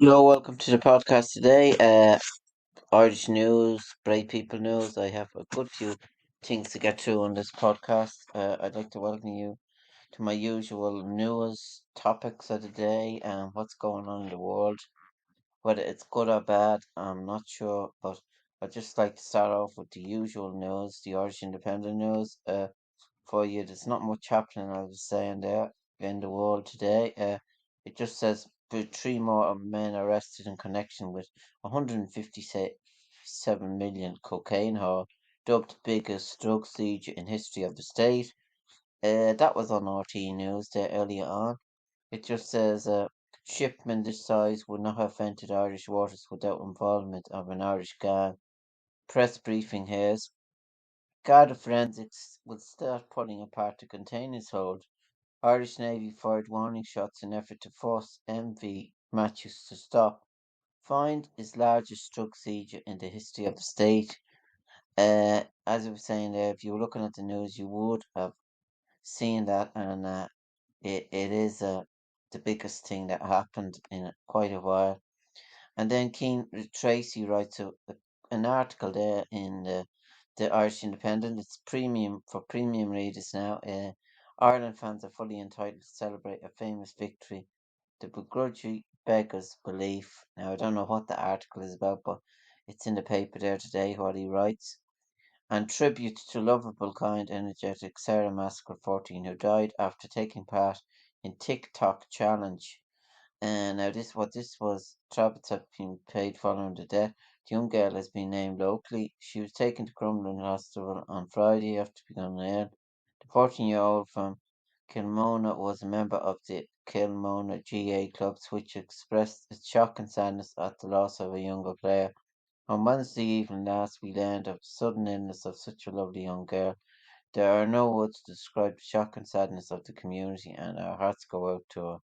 Yo, welcome to the podcast today. Irish news, Bray people news. I have a good few things to get through on this podcast. I'd like to welcome you to my usual news topics of the day and what's going on in the world. Whether it's good or bad, I'm not sure, but I'd just like to start off with the usual news, the Irish Independent news. For you. There's not much happening, I was saying there in the world today. It just says three more men arrested in connection with 157 million cocaine haul, dubbed biggest drug siege in history of the state. That was on RT News there earlier on. It just says shipment this size would not have entered Irish waters without involvement of an Irish gang. Press briefing here. Garda forensics will start pulling apart the containers hold. Irish Navy fired warning shots in effort to force MV Matthews to stop. Find is largest drug siege in the history of the state. As I was saying there, if you were looking at the news, you would have seen that, and it is the biggest thing that happened in quite a while. And then Keen Tracy writes an article there in the Irish Independent. It's premium for premium readers now. Ireland fans are fully entitled to celebrate a famous victory. The begrudging beggars belief. Now I don't know what the article is about, but it's in the paper there today. What he writes. And tribute to lovable, kind, energetic Sarah Maskell 14, who died after taking part in TikTok challenge. And now this was. Travis had been paid following the death. The young girl has been named locally. She was taken to Crumlin Hospital on Friday after becoming ill. The 14-year-old from Kilmona was a member of the Kilmona GA clubs, which expressed its shock and sadness at the loss of a younger player. On Wednesday evening last, we learned of the sudden illness of such a lovely young girl. There are no words to describe the shock and sadness of the community, and our hearts go out to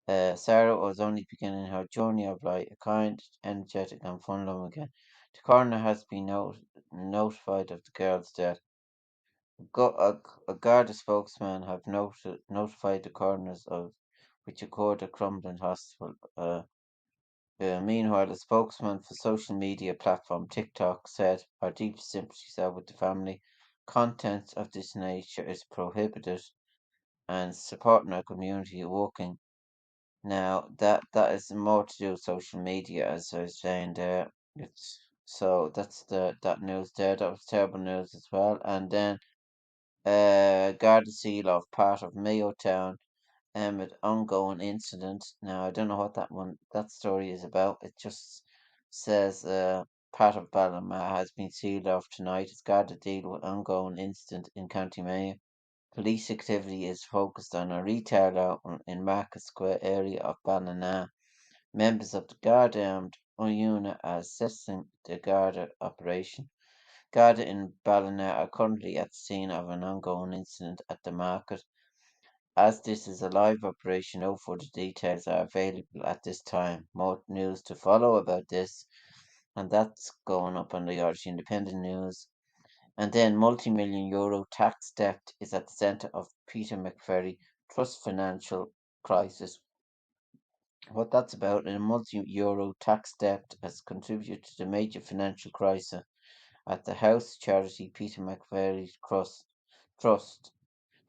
her. Sarah was only beginning her journey of life, a kind, energetic, and fun-loving girl. The coroner has been notified of the girl's death. A Garda spokesman have notified the coroners of which occurred at Crumlin Hospital. Meanwhile, a spokesman for social media platform TikTok said, "Our deep sympathies are with the family. Content of this nature is prohibited, and supporting our community working." Now that is more to do with social media, as I was saying there. It's so that's that news there. That was terrible news as well. And then Garda seal off part of Mayo Town amid ongoing incident. Now I don't know what that story is about. It just says part of Ballymah has been sealed off tonight as Garda deal with ongoing incident in County Mayo. Police activity is focused on a retail outlet in Market Square area of Ballina. Members of the Garda armed unit are assessing the Garda operation. Garda in Ballina are currently at the scene of an ongoing incident at the market. As this is a live operation, no further details are available at this time. More news to follow about this, and that's going up on the Irish Independent News. And then multi-million euro tax debt is at the centre of Peter McVerry Trust financial crisis. What that's about, a multi-euro tax debt has contributed to the major financial crisis at the house charity Peter McVerry Trust.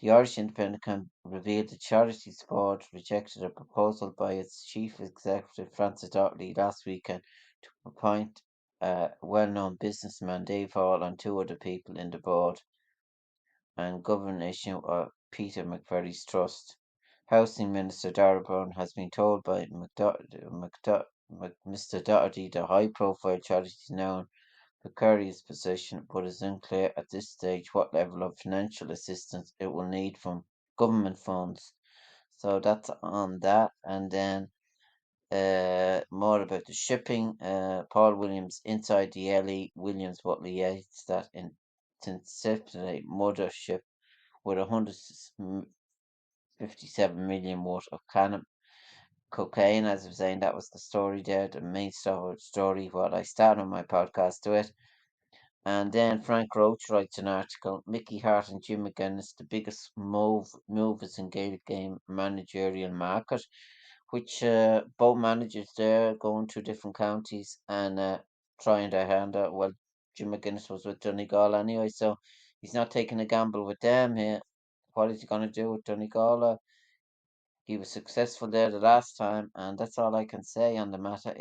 The Irish Independent can reveal the charity's board rejected a proposal by its chief executive Francis Dotley last weekend to appoint well-known businessman Dave Hall and two other people in the board and governance of Peter McVerry's trust. Housing Minister Darrell Brown has been told by Mr. Doherty the high-profile charity is now in precarious position, but it's unclear at this stage what level of financial assistance it will need from government funds. So that's on that, and then more about the shipping. Paul Williams inside the Ellie Williams Butler Yates that intercepted mothership with 157 million worth of cocaine. As I was saying, that was the story there, the main story. What I started my podcast to it. And then Frank Roach writes an article. Mickey Hart and Jim McGuinness, the biggest movers in Gaelic game managerial market. which both managers there going to different counties and trying their hand out. Well, Jim McGuinness was with Donegal anyway, so he's not taking a gamble with them here. What is he going to do with Donegal? He was successful there the last time, and that's all I can say on the matter.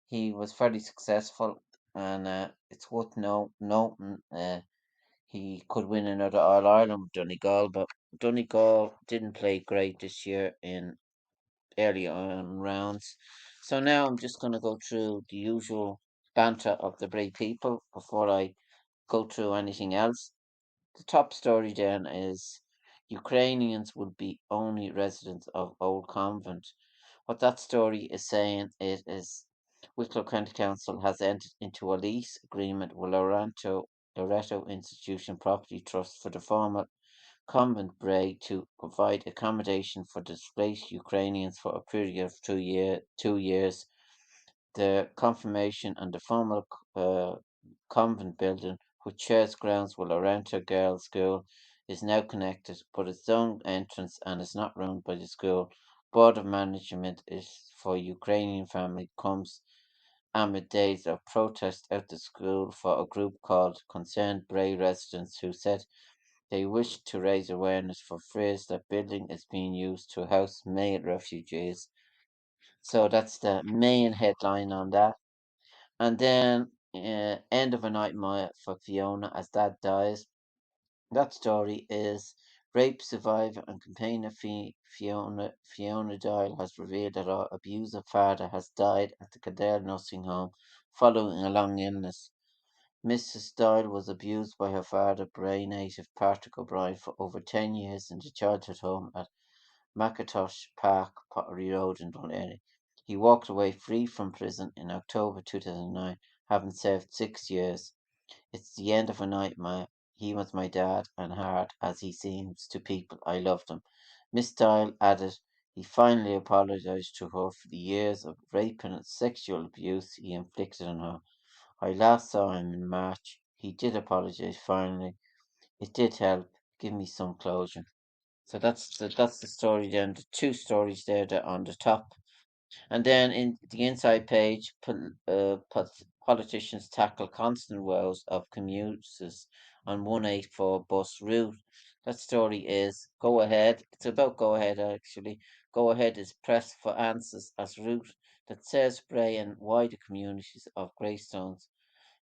He was fairly successful, and it's worth noting. He could win another All Ireland with Donegal, but Donegal didn't play great this year in early on rounds. So now I'm just going to go through the usual banter of the Bray people before I go through anything else. The top story then is Ukrainians would be only residents of Old Convent. What that story is saying it is Wicklow County Council has entered into a lease agreement with Loreto Institution Property Trust for the former convent Bray to provide accommodation for displaced Ukrainians for a period of 2 years. The confirmation and the former convent building, which shares grounds with Lorenta Girls' School, is now connected, but its own entrance and is not run by the school. Board of Management is for Ukrainian family comes amid days of protest at the school for a group called Concerned Bray Residents who said they wish to raise awareness for fears that building is being used to house male refugees. So that's the main headline on that. And then end of a nightmare for Fiona as dad dies. That story is rape survivor and campaigner Fiona Doyle has revealed that her abusive father has died at the Kildare nursing home following a long illness. Mrs. Doyle was abused by her father, Bray native Patrick O'Brien, for over 10 years in the childhood home at McIntosh Park, Pottery Road in Dunleary. He walked away free from prison in October 2009, having served 6 years. It's the end of a nightmare. He was my dad, and hard as he seems to people, I loved him. Miss Doyle added he finally apologized to her for the years of rape and sexual abuse he inflicted on her. I last saw him in March. He did apologize finally. It did help give me some closure. So that's the story then. The two stories there that are on the top. And then in the inside page, politicians tackle constant woes of commuters on 184 bus route. That story is Go Ahead. It's about Go Ahead, actually. Go Ahead is pressed for answers as route that says Bray and wider communities of Greystones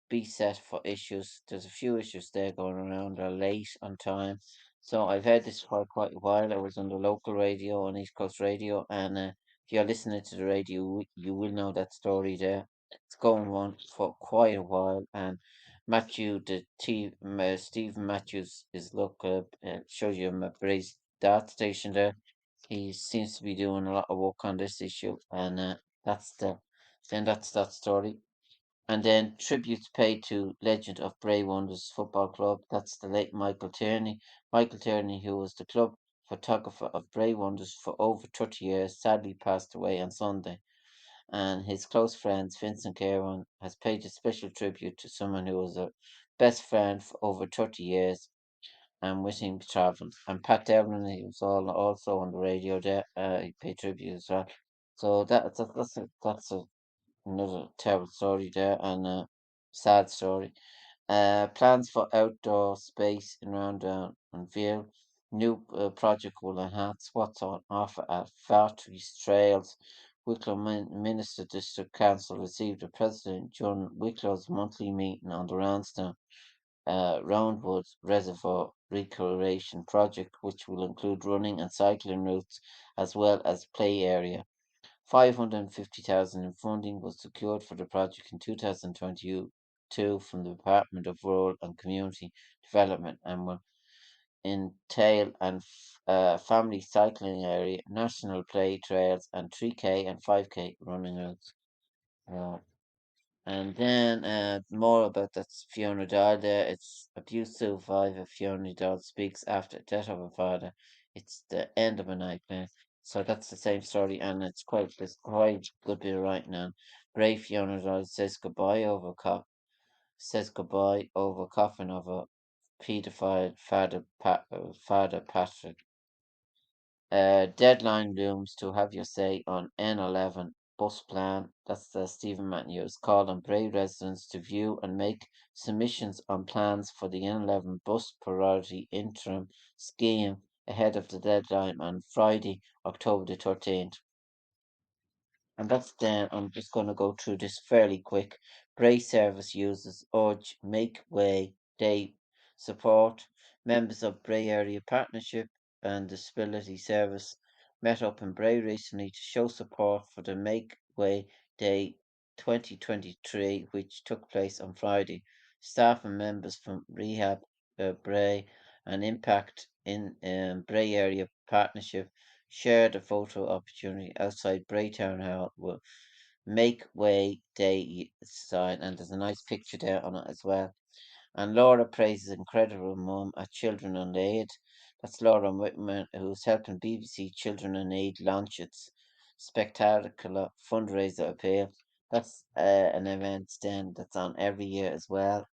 be set for issues. There's a few issues there going around. They're late on time. So I've heard this for quite a while. I was on the local radio on East Coast Radio, and if you're listening to the radio, you will know that story there. It's going on for quite a while, and Stephen Matthews is shows you Bray's dart station there. He seems to be doing a lot of work on this issue, and that's the that's that story. And then tributes paid to legend of Bray Wonders Football Club. That's the late Michael Tierney. Michael Tierney, who was the club photographer of Bray Wonders for over 30 years, sadly passed away on Sunday. And his close friends, Vincent Caron, has paid a special tribute to someone who was a best friend for over 30 years and with him travelled. And Pat Devlin, he was also on the radio there. He paid tribute as well. So that's another terrible story there and a sad story. Plans for outdoor space in Roundown and Veal. New project will enhance what's on offer at Fartries Trails. Wicklow Minister District Council received the President during Wicklow's monthly meeting on the Roundwood Reservoir Recreation Project, which will include running and cycling routes as well as play area. 550,000 in funding was secured for the project in 2022 from the Department of Rural and Community Development and will entail an family cycling area, national play trails, and 3K and 5K running routes. Uh, and then more about that Fiona Doyle there. It's abuse survivor Fiona Doyle speaks after death of her father. It's the end of a nightmare. So that's the same story, and it's quite good bit right now. Brave Fiona Doyle says goodbye over coffin of a paedophile father Patrick. Deadline looms to have your say on N11 bus plan. That's Stephen Matthews called on Bray residents to view and make submissions on plans for the N11 bus priority interim scheme ahead of the deadline on Friday, October the 13th. And that's then, I'm just going to go through this fairly quick. Bray service users urge make way day support. Members of Bray Area Partnership and Disability Service met up in Bray recently to show support for the Make Way Day 2023, which took place on Friday. Staff and members from Rehab Bray and Impact in Bray Area Partnership shared a photo opportunity outside Braytown Hall with Make Way Day sign, and there's a nice picture there on it as well. And Laura praises incredible mum at Children in Aid. That's Laura Whitman, who's helping BBC Children in Aid launch its spectacular fundraiser appeal. That's an event then that's on every year as well.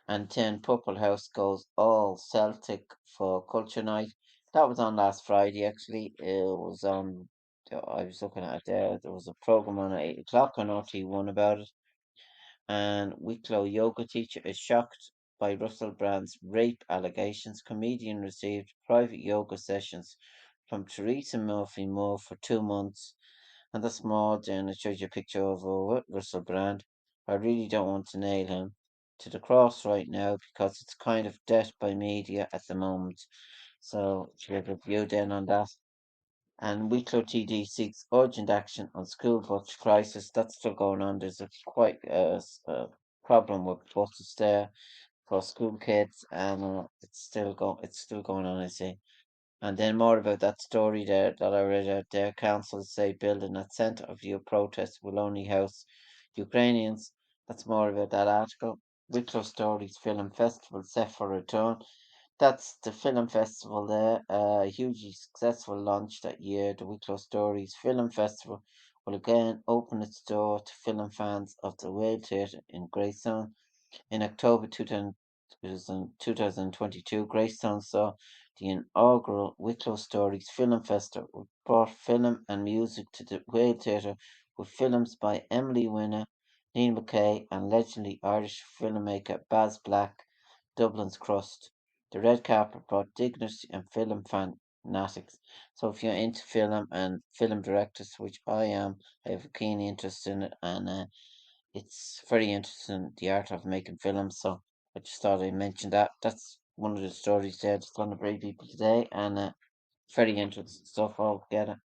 And then Purple House goes all Celtic for Culture Night. That was on last Friday actually. It was on. I was looking at it there. There was a program on at 8 o'clock on RT1 about it. And Wicklow yoga teacher is shocked by Russell Brand's rape allegations. Comedian received private yoga sessions from Teresa Murphy Moore for 2 months, and that's more than it shows you a picture of Russell Brand. I really don't want to nail him to the cross right now because it's kind of death by media at the moment. So we have a view then on that. And Wicklow TD seeks urgent action on school bus crisis. That's still going on. There's a quite a problem with buses there for school kids, and it's still going on. I see. And then more about that story there that I read out there. Councils say building at centre of your protest will only house Ukrainians. That's more about that article. Wicklow Stories Film Festival set for return. That's the film festival there. A hugely successful launch that year. The Wicklow Stories Film Festival will again open its door to film fans of the Whale Theatre in Greystone. In October 2022, Greystone saw the inaugural Wicklow Stories Film Festival, which brought film and music to the Whale Theatre with films by Emily Winner, Neil McKay, and legendary Irish filmmaker Baz Black, Dublin's Crust. The red carpet brought dignity and film fanatics. So if you're into film and film directors, which I am, I have a keen interest in it, and it's very interesting, the art of making films. So I just thought I'd mention that. That's one of the stories there that's going to bring people today, and very interesting stuff altogether.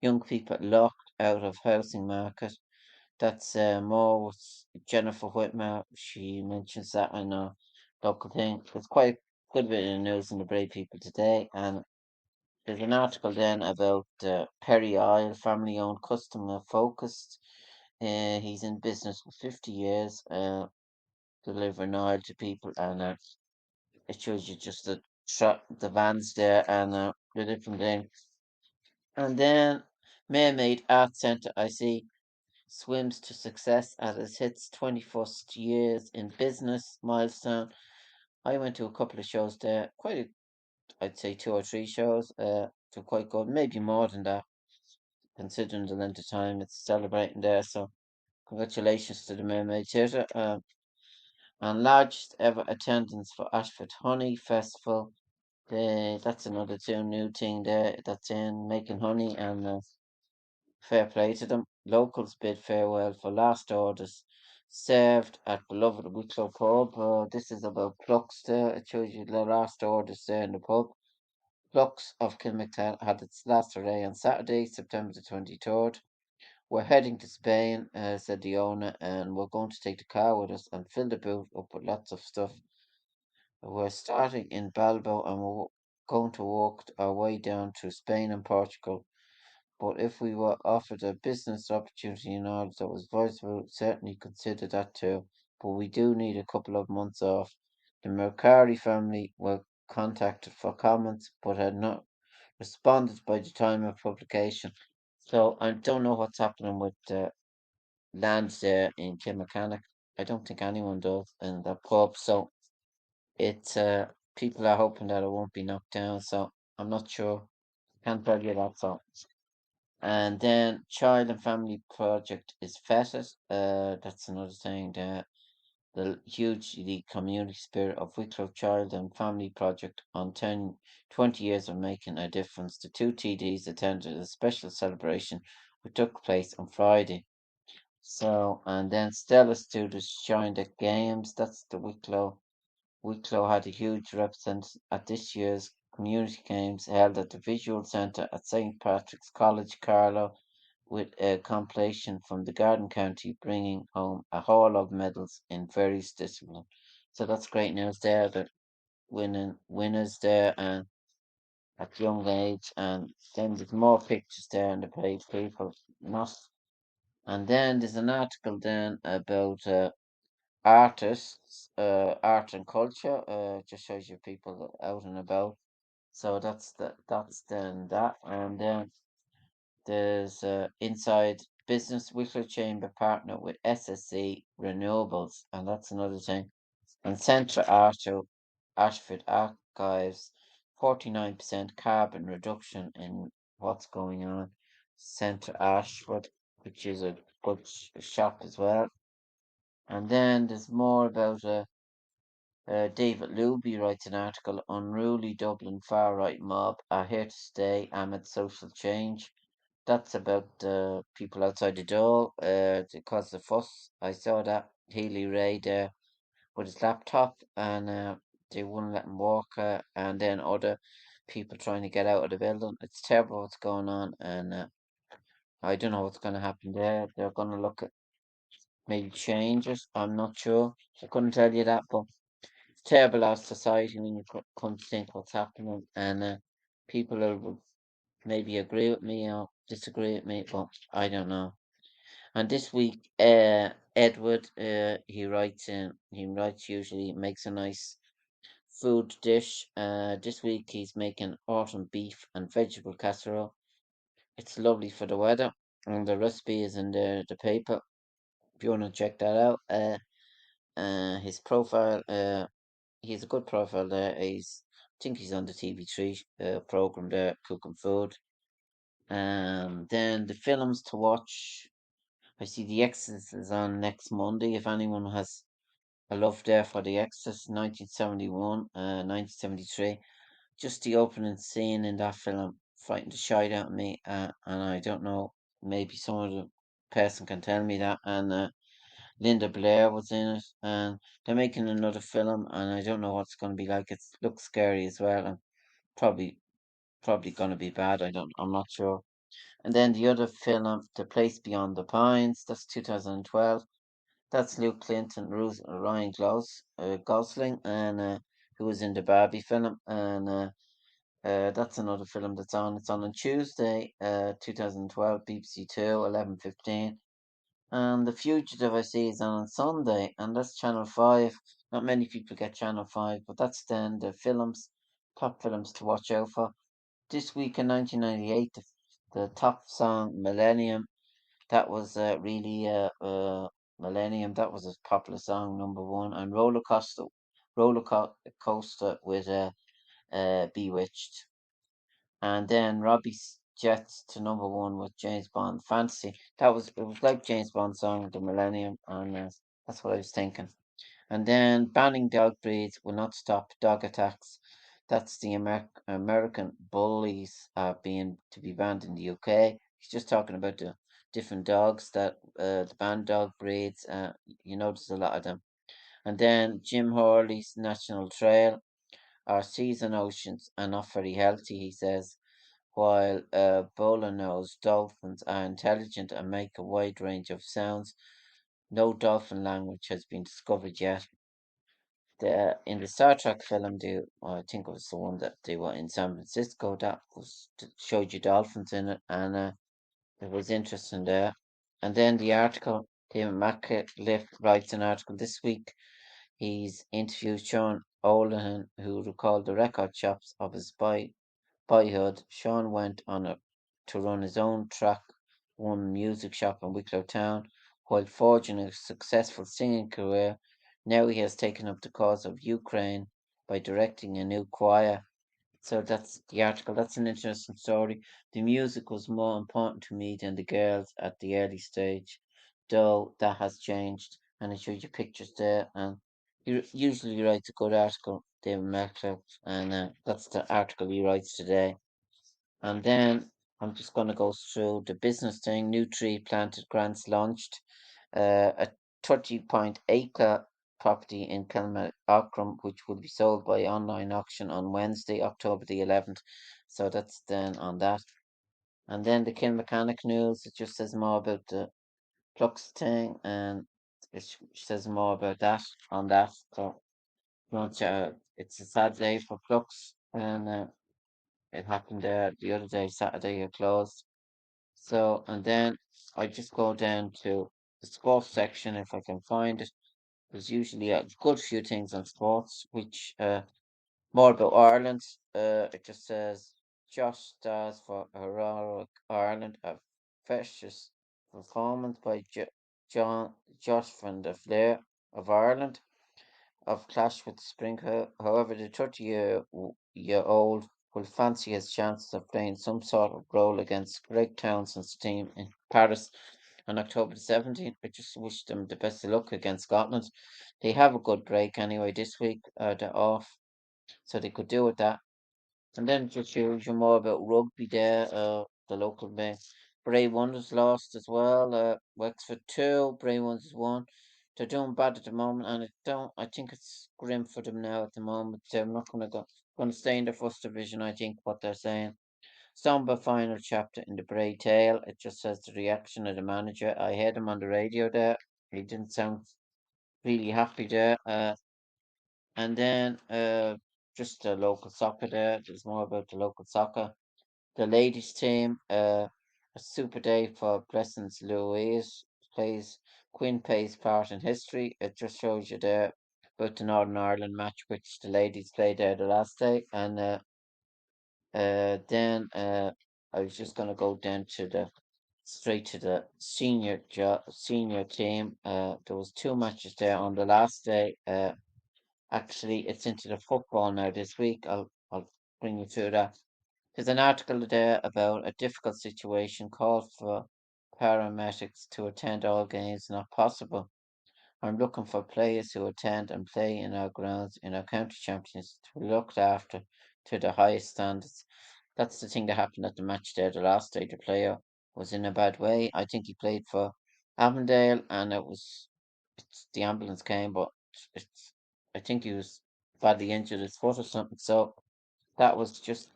Young people locked out of housing market. That's more with Jennifer Whitmer. She mentions that in a local thing. There's quite a good bit of news in the Brave People today, and there's an article then about Perry Isle, family owned, customer focused. He's in business for 50 years, delivering oil to people, and it shows you just the vans there and the different things. And then Mermaid Art Centre, I see, swims to success as it hits 21st years in business milestone. I went to a couple of shows there, I'd say 2 or 3 shows. They're quite good, maybe more than that, considering the length of time it's celebrating there. So congratulations to the Mermaid Theatre. And largest ever attendance for Ashford Honey Festival. That's another two new thing there that's in making honey, and fair play to them. Locals bid farewell for last orders served at beloved Wicklow pub. This is about Plucks there. It shows you the last orders there in the pub. Plucks of Kilmactan had its last array on Saturday, September the 23rd. We're heading to Spain, said the owner, and we're going to take the car with us and fill the boot up with lots of stuff. We're starting in Balbo and we're going to walk our way down to Spain and Portugal. But if we were offered a business opportunity in Ireland that was viable, certainly consider that too. But we do need a couple of months off. The Mercari family were contacted for comments but had not responded by the time of publication. So I don't know what's happening with the lands there in Kilmacanic. I don't think anyone does in the pub. So it's people are hoping that it won't be knocked down. So I'm not sure. Can't tell you that song. And then Child and Family Project is fettered. That's another thing. The hugely community spirit of Wicklow Child and Family Project on 20 years of making a difference. The two TDs attended a special celebration which took place on Friday. So, and then Stella students joined the games. That's the Wicklow. Wicklow had a huge representative at this year's community games held at the Visual Centre at St Patrick's College, Carlow, with a compilation from the Garden County bringing home a haul of medals in various disciplines. So that's great news there. That winning winners there and at young age, and then there's more pictures there in the page. People not, and then there's an article then about artists, art and culture. Just shows you people out and about. So that's then that, and then there's inside business Wicklow Chamber partner with SSC Renewables, and that's another thing. And Centra Arto Ashford Archives 49% carbon reduction in what's going on. Centra Ashford, which is a good shop as well. And then there's more about David Luby writes an article, Unruly Dublin Far Right Mob are here to stay amid social change. That's about the people outside the door, to cause the fuss. I saw that Healy Ray there with his laptop, and they wouldn't let him walk, and then other people trying to get out of the building. It's terrible what's going on, and I don't know what's going to happen there. They're going to look at maybe changes. I'm not sure. I couldn't tell you that, but it's terrible our society when you come to think what's happening, and people will maybe agree with me or disagree with me, but I don't know. And this week, Edward, he writes usually, makes a nice food dish. This week he's making autumn beef and vegetable casserole. It's lovely for the weather, and the recipe is in the paper. If you want to check that out, his profile, he has a good profile there. I think he's on the TV3 program there, cooking food. Then the films to watch. I see The Exorcist is on next Monday. If anyone has a love there for The Exorcist, 1971, 1973. Just the opening scene in that film frightened the shite out of me, and I don't know, maybe some of the person can tell me that. And Linda Blair was in it, and they're making another film, and I don't know what's going to be like. It looks scary as well, and probably going to be bad. I'm not sure. And then the other film, The Place Beyond the Pines, that's 2012. That's Luke Clinton, Ruth, Ryan Gosling, and who was in the Barbie film, and that's another film that's on. It's on Tuesday, 2012, BBC Two, 11:15. And The Fugitive I see is on Sunday, and that's Channel 5. Not many people get Channel 5, but that's then the films, top films to watch out for. This week in 1998, the top song, Millennium, that was really Millennium. That was a popular song, number one. And Coaster with Bewitched. And then Robbie's Jets to number one with James Bond Fantasy. It was like James Bond song, The Millennium, and that's what I was thinking. And then banning dog breeds will not stop dog attacks. That's the American bullies being to be banned in the UK. He's just talking about the different dogs that the banned dog breeds. You notice a lot of them. And then Jim Hawley's National Trail. Our seas and oceans are not very healthy, he says. While bottlenose dolphins are intelligent and make a wide range of sounds, no dolphin language has been discovered yet. In the Star Trek film, I think it was the one that they were in San Francisco, showed you dolphins in it, and it was interesting there. And then the article, David McAuliffe writes an article this week. He's interviewed Sean O'Lahan, who recalled the record shops of his boyhood. Sean went on to run his own track one music shop in Wicklow Town while forging a successful singing career. Now he has taken up the cause of Ukraine by directing a new choir. So that's the article. That's an interesting story. The music was more important to me than the girls at the early stage, though that has changed. And it shows you pictures there. And he usually writes a good article, David Metcalf, and that's the article he writes today. And then I'm just going to go through the business thing. New tree planted grants launched. A 30.8 property in Kilmacreagh, which will be sold by online auction on Wednesday, October the 11th. So that's then on that. And then the Kilmechanic news, it just says more about the Flux thing, and it says more about that on that. So, it's a sad day for Flux, and it happened the other day, Saturday, it closed. So, and then I just go down to the sports section if I can find it. There's usually a good few things on sports, which more about Ireland. It just says Josh stars for heroic Ireland, a precious performance by Josh van der Flair of Ireland of clash with Spring. However, the 30-year-old will fancy his chances of playing some sort of role against Greg Townsend's team in Paris on October the 17th. I just wish them the best of luck against Scotland. They have a good break anyway this week. They're off, so they could do with that. And then just shows you more about rugby there. The local Bray Wonders lost as well. Wexford 2, Bray Wonders 1. They're doing bad at the moment, and I think it's grim for them now at the moment. They're not gonna stay in the first division. I think what they're saying. Somber final chapter in the Bray tale. It just says the reaction of the manager. I heard him on the radio there. He didn't sound really happy there. And then just the local soccer there. There's more about the local soccer. The ladies team, a super day for Blessings Louise plays Quinn plays part in history. It just shows you there about the Northern Ireland match which the ladies played there the last day. And then I was just gonna go down to the straight to the senior team. There was two matches there on the last day. Actually, it's into the football now this week. I'll bring you through that. There's an article there about a difficult situation called for paramedics to attend all games not possible. I'm looking for players who attend and play in our grounds in our county champions to be looked after to the highest standards. That's the thing that happened at the match there. The last day the player was in a bad way. I think he played for Avondale, and the ambulance came, but it's I think he was badly injured his foot or something. So that's just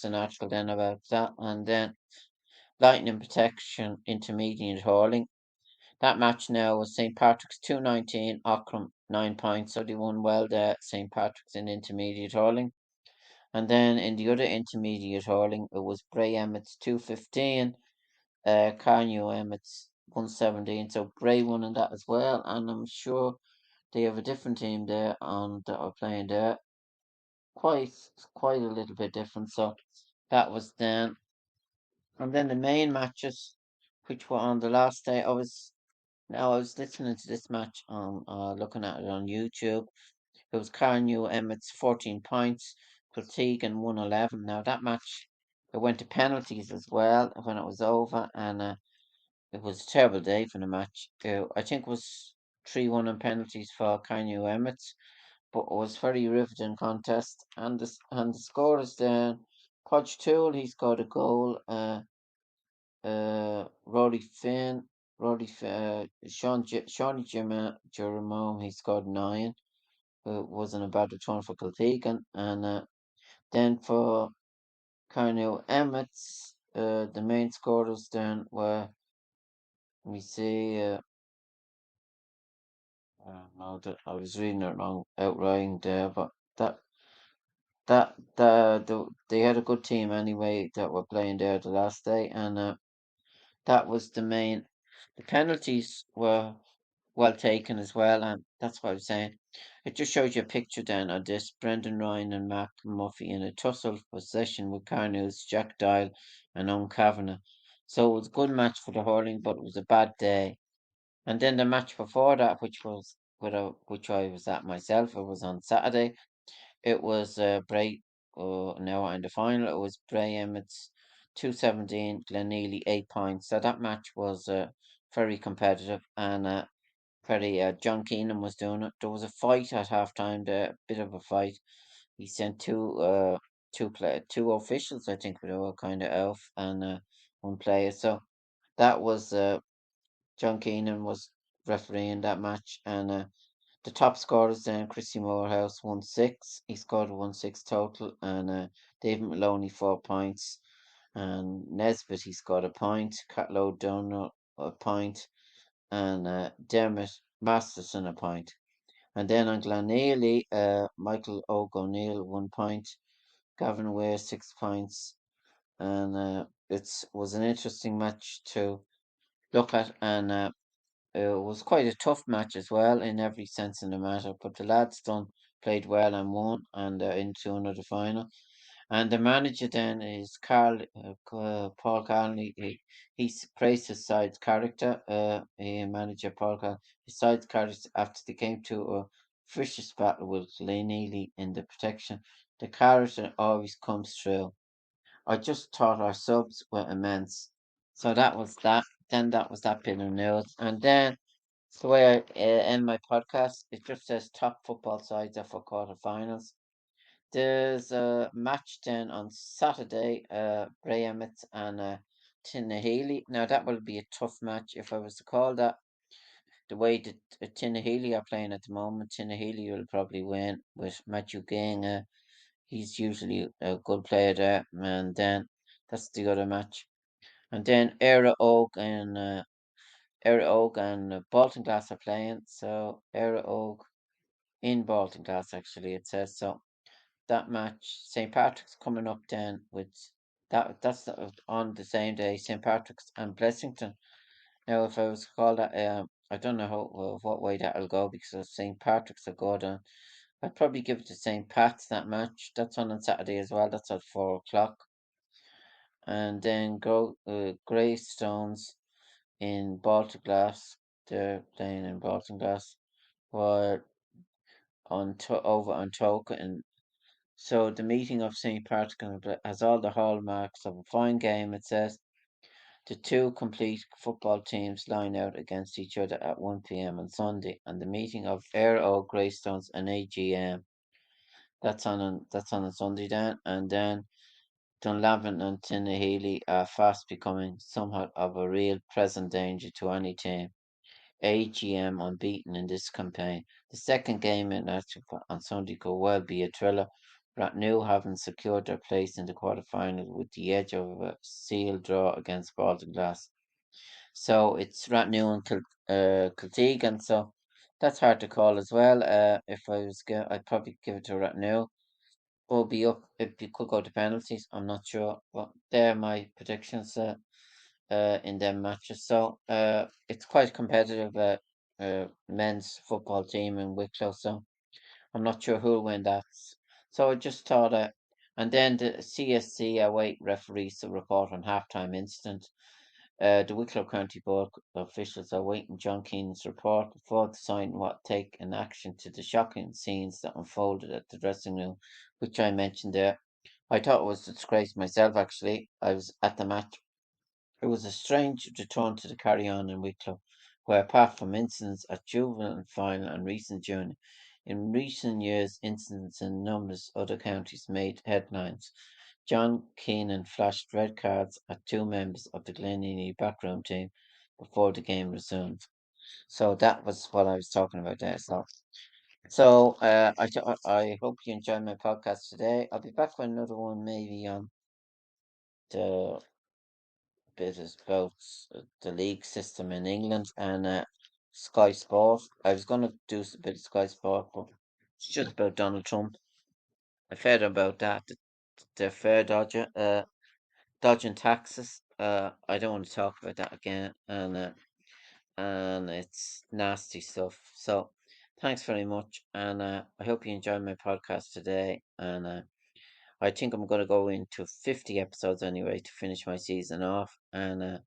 an article then about that, and then lightning protection intermediate hurling. That match now was St Patrick's 219, Ockram 9 points, so they won well there. St Patrick's in intermediate hurling, and then in the other intermediate hurling, it was Bray Emmett's 215, Carnew Emmett's 117. So Bray won in that as well, and I'm sure they have a different team there on that are playing there. Quite quite a little bit different. So that was then. And then the main matches, which were on the last day, I was listening to this match on looking at it on YouTube. It was Carnew Emmett's 14 points, Kiltegan 111. Now that match it went to penalties as well when it was over, and it was a terrible day for the match. I think it was 3-1 in penalties for Carnew Emmett's, but it was very riveting contest. And the scorers then Podge Tool, he scored a goal. Roddy Finn, Shawnee Jerome, he scored 9. It wasn't a bad return for Kiltegan. And then for Carnew Emmett's, the main scorers then were, let me see, no, I was reading it wrong, outright there, but that they had a good team anyway that were playing there the last day, and that was the main. The penalties were well taken as well, and that's what I was saying. It just shows you a picture then of this Brendan Ryan and Mark Murphy in a tussle possession with Carnew's Jack Doyle and Owen Kavanagh. So it was a good match for the hurling, but it was a bad day. And then the match before that, which I was at myself, it was on Saturday. It was Bray now in the final it was Bray Emmett's 217, Glenealy 8 points. So that match was very competitive and very John Keenan was doing it. There was a fight at halftime there, a bit of a fight. He sent two officials, I think, they were kind of off, and one player. So that was John Keenan was refereeing that match, and the top scorers then Chrissy Morehouse won six. He scored 1-6 total, and David Maloney 4 points, and Nesbitt he scored a point. Catlow Donald a point, and Dermot Masterson a point. And then on Glenealy, Michael O'Neil 1 point, Gavin Ware 6 points, and it was an interesting match to look at, and it was quite a tough match as well in every sense in the matter. But the lads done played well and won, and into another final. And the manager then is Paul Carney. He praised his side's character. Manager Paul Carney, his side's character after they came to a vicious battle with Neely in the protection. The character always comes through. I just thought our subs were immense. So that was that. Then that was that bit of news. And then the way I end my podcast, it just says top football sides are for quarterfinals. There's a match then on Saturday, Bray Emmett and Tinnahealy. Now that will be a tough match if I was to call that. The way that Tinnahealy are playing at the moment, Tinnahealy will probably win with Matthew Gang. He's usually a good player there, and then that's the other match. And then Era Oak and Bolton Glass are playing. So Era Oak in Bolton Glass actually it says so. That match, St. Patrick's coming up then with on the same day, St. Patrick's and Blessington. Now, if I was to call that, I don't know what way that'll go because of St. Patrick's will go down. I'd probably give it to St. Pat's that match. That's on Saturday as well. That's at 4 o'clock. And then Greystones in Baltinglass. They're playing in Baltinglass. While over on Toka, and so the meeting of St. Patrick has all the hallmarks of a fine game. It says the two complete football teams line out against each other at 1 p.m. on Sunday, and the meeting of Ayr O Greystones and AGM. That's on a Sunday then, and then Dunlavin and Tinnahealy are fast becoming somewhat of a real present danger to any team. AGM unbeaten in this campaign. The second game in Africa on Sunday could well be a thriller. Ratnew having secured their place in the quarterfinal with the edge of a sealed draw against Baltinglass. So it's Ratnew and Kiltegan, so that's hard to call as well. If I was I'd probably give it to Ratnew. Will be up. It could go to penalties. I'm not sure, but they're my predictions. In them matches. So it's quite competitive men's football team in Wicklow. So I'm not sure who'll win that. So I just thought and then the CSC await referees to report on halftime incident. The Wicklow County Board officials are waiting John Keenan's report before deciding what take an action to the shocking scenes that unfolded at the dressing room, which I mentioned there. I thought it was a disgrace myself, actually. I was at the match. It was a strange return to the carry-on in Wicklow, where apart from incidents at juvenile and final and recent junior, in recent years incidents in numerous other counties made headlines. John Keenan flashed red cards at two members of the Glenini backroom team before the game resumed. So that was what I was talking about there. I hope you enjoyed my podcast today. I'll be back with another one maybe on the bit is about the league system in England and Sky Sport. I was going to do a bit of Sky Sport, but it's just about Donald Trump. I've heard about that. The fair dodging taxes. I don't want to talk about that again, and it's nasty stuff. So, thanks very much, and I hope you enjoyed my podcast today. And I think I'm going to go into 50 episodes anyway to finish my season off, and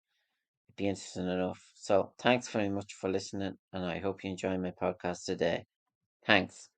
be interesting enough. So, thanks very much for listening, and I hope you enjoy my podcast today. Thanks.